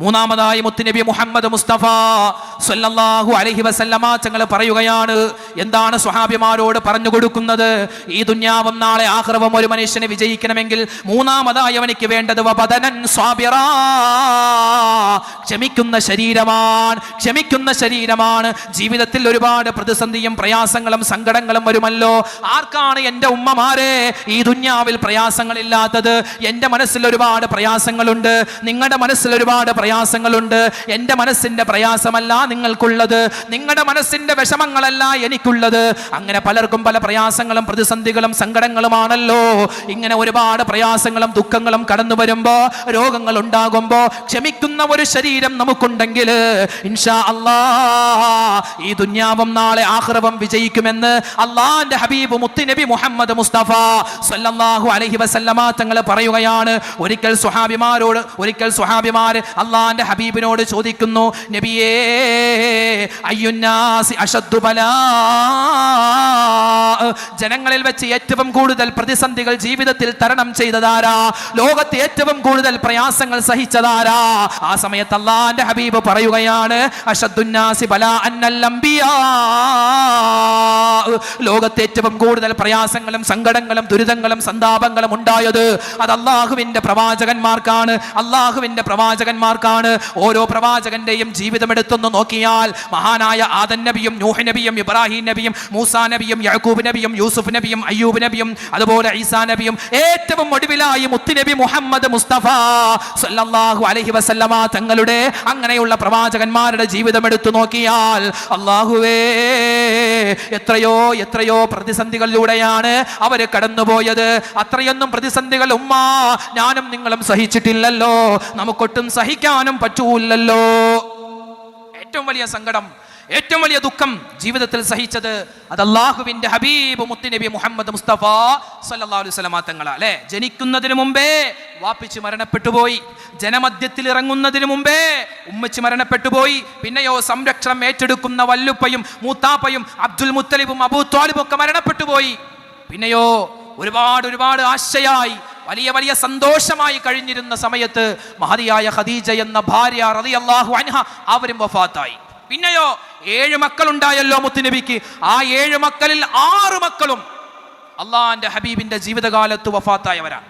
മൂന്നാമതായി മുത്തുനബി മുഹമ്മദ് മുസ്തഫ സല്ലല്ലാഹു അലൈഹി വസല്ലമ തങ്ങൾ പറയുകയാണ്, എന്താണ് സ്വഹാബിമാരോട് പറഞ്ഞു കൊടുക്കുന്നത്? ഈ ദുനിയാവും നാളെ ആഖിറവും ഒരു മനുഷ്യനെ വിജയിക്കണമെങ്കിൽ മൂന്നാമതായി അവനിക്ക് വേണ്ടത് വബദനൻ സ്വാബിറാ, ക്ഷമിക്കുന്ന ശരീരമാണ്. ജീവിതത്തിൽ ഒരുപാട് പ്രതിസന്ധിയും പ്രയാസങ്ങളും സങ്കടങ്ങളും വരുമല്ലോ. ആർക്കാണ് എൻ്റെ ഉമ്മമാരെ ഈ ദുനിയാവിൽ പ്രയാസങ്ങളില്ലാത്തത്? എൻ്റെ മനസ്സിൽ ഒരുപാട് പ്രയാസങ്ങളുണ്ട്, നിങ്ങളുടെ മനസ്സിൽ ഒരുപാട് പ്രയാസങ്ങളുണ്ട്. എൻ്റെ മനസ്സിന്റെ പ്രയാസമല്ല നിങ്ങൾക്കുള്ളത്, നിങ്ങളുടെ മനസ്സിന്റെ വിഷമങ്ങളല്ല എനിക്കുള്ളത്. അങ്ങനെ പലർക്കും പല പ്രയാസങ്ങളും പ്രതിസന്ധികളും സങ്കടങ്ങളുമാണല്ലോ. ഇങ്ങനെ ഒരുപാട് പ്രയാസങ്ങളും ദുഃഖങ്ങളും കടന്നു വരുമ്പോ, രോഗങ്ങൾ ഉണ്ടാകുമ്പോ ക്ഷമിക്കുന്ന ഒരു ശരീരം നമുക്കുണ്ടെങ്കിൽ ഇൻഷാ അല്ലാഹ് ഈ ദുനിയാവും നാളെ ആഖിറവും വിജയിക്കുമെന്ന് അല്ലാഹുവിന്റെ ഹബീബ് മുത്തുനബി മുഹമ്മദ് മുസ്തഫ സല്ലല്ലാഹു അലൈഹി വസല്ലമ തങ്ങൾ പറയുകയാണ്. ഒരിക്കൽ സ്വഹാബിമാർ അല്ലാഹുവിന്റെ ഹബീബിനോട് ചോദിക്കുന്നു, നബിയേ അയ്യുന്നാസി അശദ്ദു ബലാ, ജനങ്ങളിൽ വെച്ച് ഏറ്റവും കൂടുതൽ പ്രതിസന്ധികൾ ജീവിതത്തിൽ തരണം ചെയ്തതാരാ? ലോകത്തെ ഏറ്റവും കൂടുതൽ പ്രയാസങ്ങൾ സഹിച്ചതാരാ? ആ സമയത്ത് അല്ലാഹുവിന്റെ ഹബീബ് പറയുകയാണ്, അശദ്ദുന്നാസി ബലാ അന്നൽ അംബിയാ, ലോകത്തെ ഏറ്റവും കൂടുതൽ പ്രയാസങ്ങളും സങ്കടങ്ങളും ദുരിതങ്ങളും സന്താപങ്ങളും ഉണ്ടായത് അത് അല്ലാഹുവിന്റെ പ്രവാചകന്മാർക്കാണ്. ഓരോ പ്രവാചകന്റെയും ജീവിതം എടുത്തൊന്ന് നോക്കിയാൽ മഹാനായ ആദം നബിയും നൂഹ് നബിയും ഇബ്രാഹിം നബിയും മൂസാ നബിയും യാക്കൂബ് നബിയും യൂസുഫ് നബിയും അയ്യൂബ് നബിയും അതുപോലെ ഈസാ നബിയും ഏറ്റവും ഒടുവിലായി മുത്തുനബി മുഹമ്മദ് മുസ്തഫ സല്ലല്ലാഹു അലൈഹി വസല്ലമ തങ്ങളുടെ അങ്ങനെയുള്ള പ്രവാചകന്മാരുടെ ജീവിതം എടുത്തു നോക്കിയാൽ അല്ലാഹുവേ എത്രയോ പ്രതിസന്ധികളിലൂടെയാണ് അവര് കടന്നുപോയത്. അത്രയൊന്നും പ്രതിസന്ധികൾ ഞാനും നിങ്ങളും സഹിച്ചിട്ടില്ലല്ലോ, നമുക്കൊട്ടും സഹിക്കാനും പറ്റൂല്ലല്ലോ. ഏറ്റവും വലിയ സങ്കടം, ഏറ്റവും വലിയ ദുഃഖം ജീവിതത്തിൽ സഹിച്ചത് അത് അല്ലാഹുവിന്റെ ഹബീബ് മുത്തുനബി മുഹമ്മദ് മുസ്തഫ സല്ലല്ലാഹു അലൈഹി വസല്ലമ തങ്ങളാ. അല്ലേ, ജനിക്കുന്നതിന് മുമ്പേ വാപ്പിച്ച് മരണപ്പെട്ടുപോയി, ജനമധ്യത്തിൽ ഇറങ്ങുന്നതിന് മുമ്പേ ഉമ്മച്ച് മരണപ്പെട്ടുപോയി. പിന്നെയോ സംരക്ഷണം ഏറ്റെടുക്കുന്ന വല്ലുപ്പയും മൂത്താപ്പയും അബ്ദുൽ മുത്തലിബും അബൂ ത്വാലിബും ഒക്കെ മരണപ്പെട്ടുപോയി. പിന്നെയോ ഒരുപാട് ആശയായി വലിയ സന്തോഷമായി കഴിഞ്ഞിരുന്ന സമയത്ത് മഹദിയായ ഖദീജ എന്ന ഭാര്യ റളിയല്ലാഹു അൻഹ അവരും വഫാത്തായി. പിന്നെയോ 7 മക്കളുണ്ടായല്ലോ മുത്തുനബിക്ക്. ആ 7 മക്കളിൽ 6 മക്കളും അള്ളാഹുവിന്റെ ഹബീബിന്റെ ജീവിതകാലത്ത് വഫാത്തായവരാണ്.